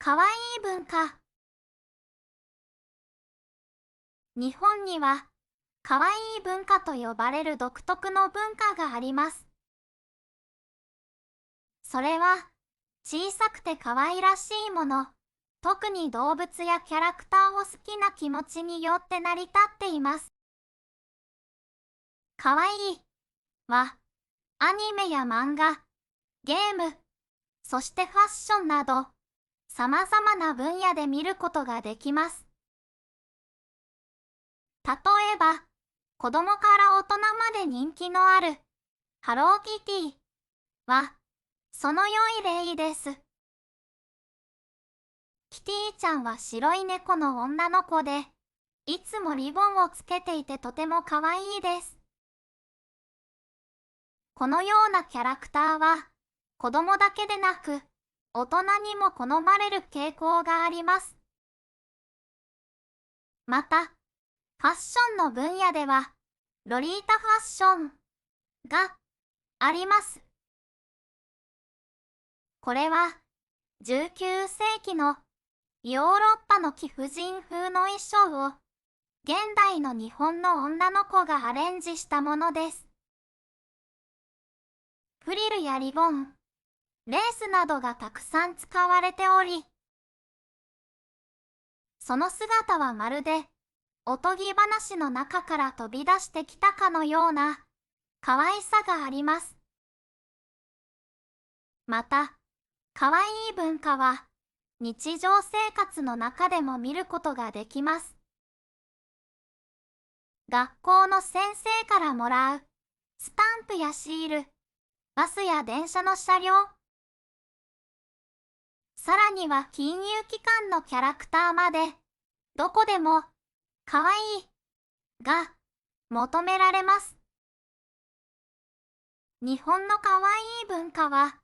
かわいい文化。日本には、かわいい文化と呼ばれる独特の文化があります。それは、小さくてかわいらしいもの、特に動物やキャラクターを好きな気持ちによって成り立っています。かわいいは、アニメや漫画、ゲーム、そしてファッションなど、様々な分野で見ることができます。例えば、子供から大人まで人気のある、ハローキティは、その良い例です。キティちゃんは白い猫の女の子で、いつもリボンをつけていてとても可愛いです。このようなキャラクターは、子供だけでなく、大人にも好まれる傾向があります。また、ファッションの分野では、ロリータファッションがあります。これは、19世紀のヨーロッパの貴婦人風の衣装を、現代の日本の女の子がアレンジしたものです。フリルやリボン、レースなどがたくさん使われており、その姿はまるで、おとぎ話の中から飛び出してきたかのような、可愛さがあります。また、可愛い文化は、日常生活の中でも見ることができます。学校の先生からもらう、スタンプやシール、バスや電車の車両、さらには金融機関のキャラクターまで、どこでも、可愛いが求められます。日本の可愛い文化は、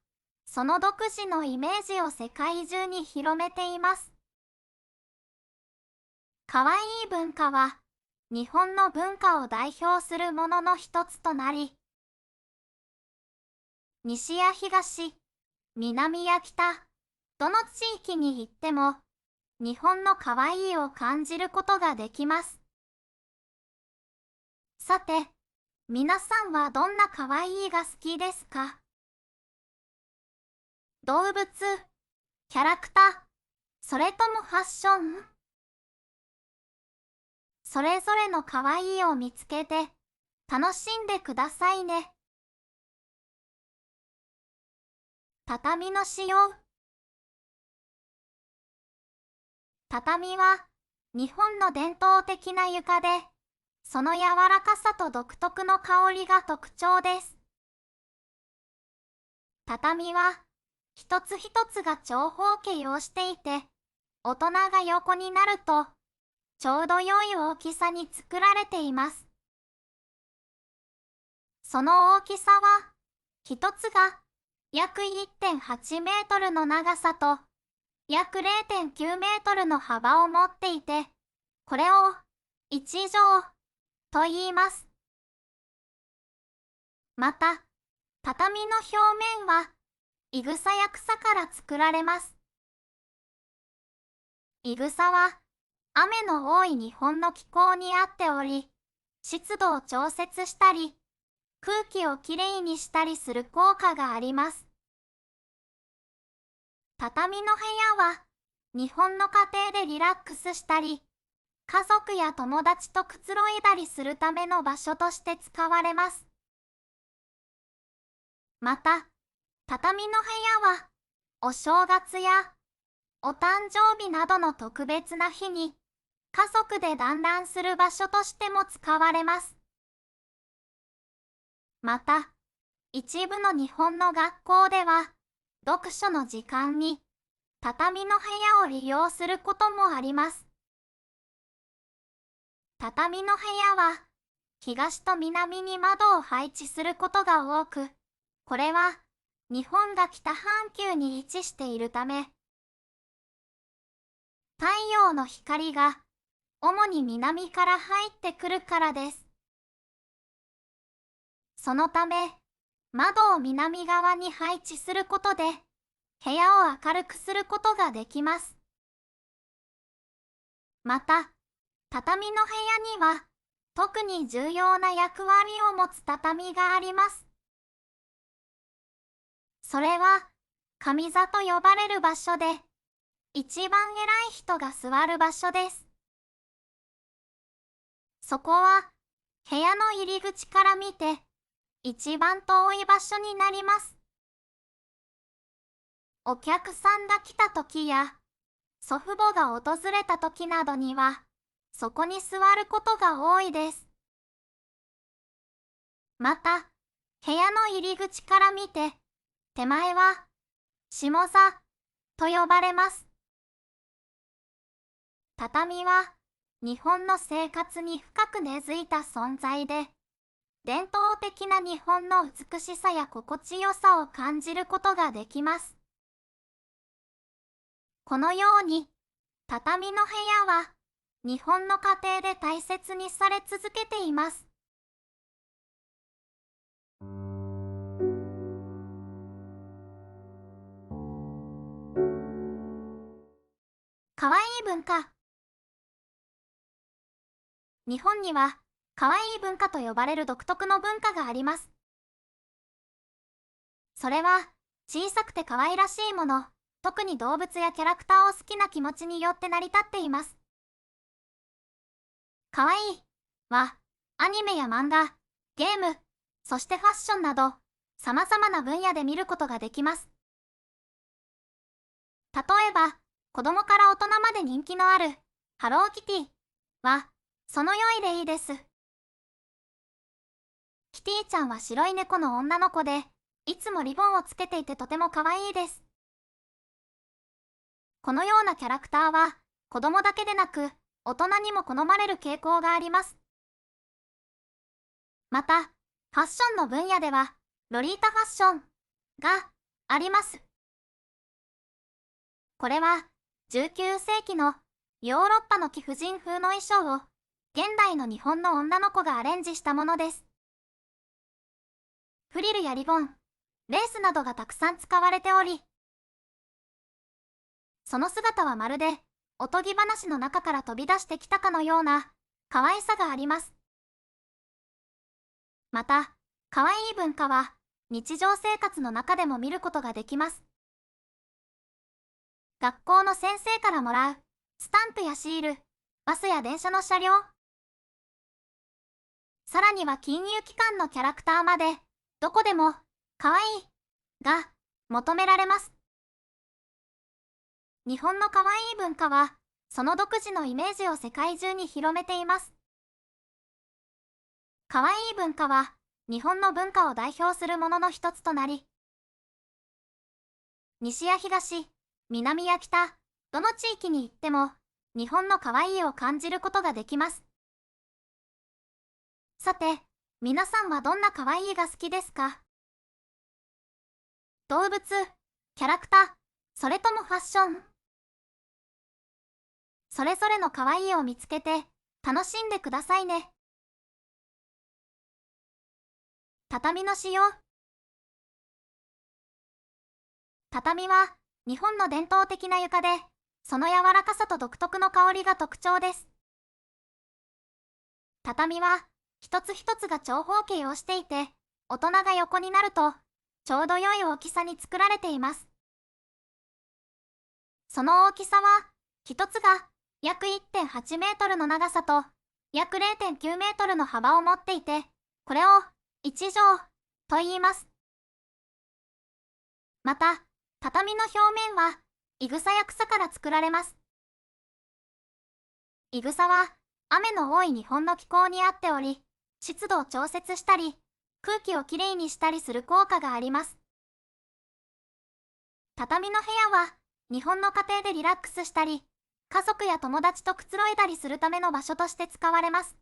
その独自のイメージを世界中に広めています。可愛い文化は、日本の文化を代表するものの一つとなり、西や東、南や北、どの地域に行っても、日本の可愛いを感じることができます。さて、皆さんはどんな可愛いが好きですか？動物、キャラクター、それともファッション？それぞれの可愛いを見つけて、楽しんでくださいね。畳の使用。畳は、日本の伝統的な床で、その柔らかさと独特の香りが特徴です。畳は、一つ一つが長方形をしていて、大人が横になると、ちょうど良い大きさに作られています。その大きさは、一つが約 1.8 メートルの長さと約 0.9 メートルの幅を持っていて、これを一畳と言います。また、畳の表面は、いぐさや草から作られます。いぐさは、雨の多い日本の気候に合っており、湿度を調節したり、空気をきれいにしたりする効果があります。畳の部屋は、日本の家庭でリラックスしたり、家族や友達とくつろいだりするための場所として使われます。また、畳の部屋は、お正月やお誕生日などの特別な日に、家族で団らんする場所としても使われます。また、一部の日本の学校では、読書の時間に、畳の部屋を利用することもあります。畳の部屋は、東と南に窓を配置することが多く、これは、日本が北半球に位置しているため、太陽の光が、主に南から入ってくるからです。そのため、窓を南側に配置することで、部屋を明るくすることができます。また、畳の部屋には、特に重要な役割を持つ畳があります。それは、上座と呼ばれる場所で、一番偉い人が座る場所です。そこは、部屋の入り口から見て、一番遠い場所になります。お客さんが来た時や、祖父母が訪れた時などには、そこに座ることが多いです。また、部屋の入り口から見て、手前は、下座と呼ばれます。畳は、日本の生活に深く根付いた存在で、伝統的な日本の美しさや心地よさを感じることができます。このように、畳の部屋は、日本の家庭で大切にされ続けています。かわいい文化。日本には、かわいい文化と呼ばれる独特の文化があります。それは、小さくて可愛らしいもの、特に動物やキャラクターを好きな気持ちによって成り立っています。かわいいは、アニメや漫画、ゲーム、そしてファッションなど、様々な分野で見ることができます。例えば、子供から大人まで人気のある、ハローキティは、その良い例です。キティちゃんは白い猫の女の子で、いつもリボンをつけていてとても可愛いです。このようなキャラクターは、子供だけでなく、大人にも好まれる傾向があります。また、ファッションの分野では、ロリータファッションがあります。これは、19世紀のヨーロッパの貴婦人風の衣装を、現代の日本の女の子がアレンジしたものです。フリルやリボン、レースなどがたくさん使われており、その姿はまるで、おとぎ話の中から飛び出してきたかのような、可愛さがあります。また、可愛い文化は、日常生活の中でも見ることができます。学校の先生からもらう、スタンプやシール、バスや電車の車両、さらには金融機関のキャラクターまで、どこでも、可愛いが求められます。日本の可愛い文化は、その独自のイメージを世界中に広めています。可愛い文化は、日本の文化を代表するものの一つとなり、西や東、南や北、どの地域に行っても、日本の可愛いを感じることができます。さて、皆さんはどんな可愛いが好きですか？動物、キャラクター、それともファッション。それぞれの可愛いを見つけて、楽しんでくださいね。畳の使用。畳は、日本の伝統的な床で、その柔らかさと独特の香りが特徴です。畳は、一つ一つが長方形をしていて、大人が横になると、ちょうど良い大きさに作られています。その大きさは、一つが約 1.8 メートルの長さと約 0.9 メートルの幅を持っていて、これを一畳と言います。また、畳の表面は、いぐさや草から作られます。いぐさは、雨の多い日本の気候に合っており、湿度を調節したり、空気をきれいにしたりする効果があります。畳の部屋は、日本の家庭でリラックスしたり、家族や友達とくつろいだりするための場所として使われます。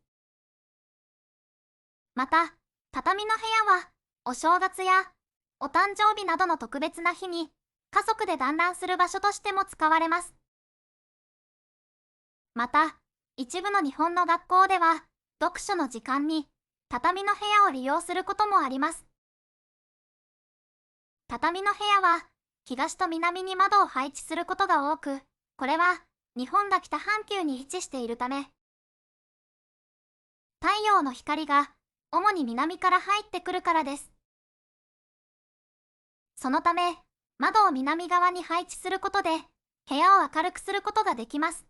また、畳の部屋は、お正月やお誕生日などの特別な日に、家族で団らんする場所としても使われます。また、一部の日本の学校では、読書の時間に、畳の部屋を利用することもあります。畳の部屋は、東と南に窓を配置することが多く、これは日本が北半球に位置しているため、太陽の光が主に南から入ってくるからです。そのため、窓を南側に配置することで、部屋を明るくすることができます。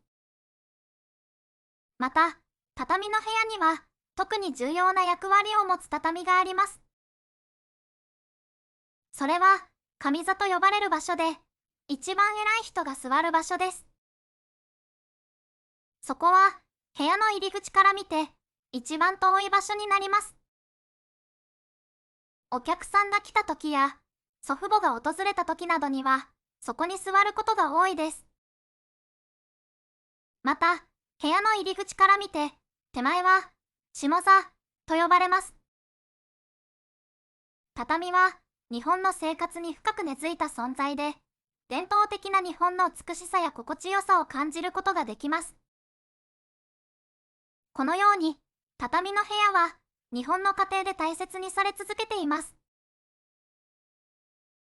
また、畳の部屋には、特に重要な役割を持つ畳があります。それは、上座と呼ばれる場所で、一番偉い人が座る場所です。そこは、部屋の入り口から見て、一番遠い場所になります。お客さんが来た時や、祖父母が訪れた時などには、そこに座ることが多いです。また、部屋の入り口から見て、手前は、下座と呼ばれます。畳は、日本の生活に深く根付いた存在で、伝統的な日本の美しさや心地よさを感じることができます。このように、畳の部屋は、日本の家庭で大切にされ続けています。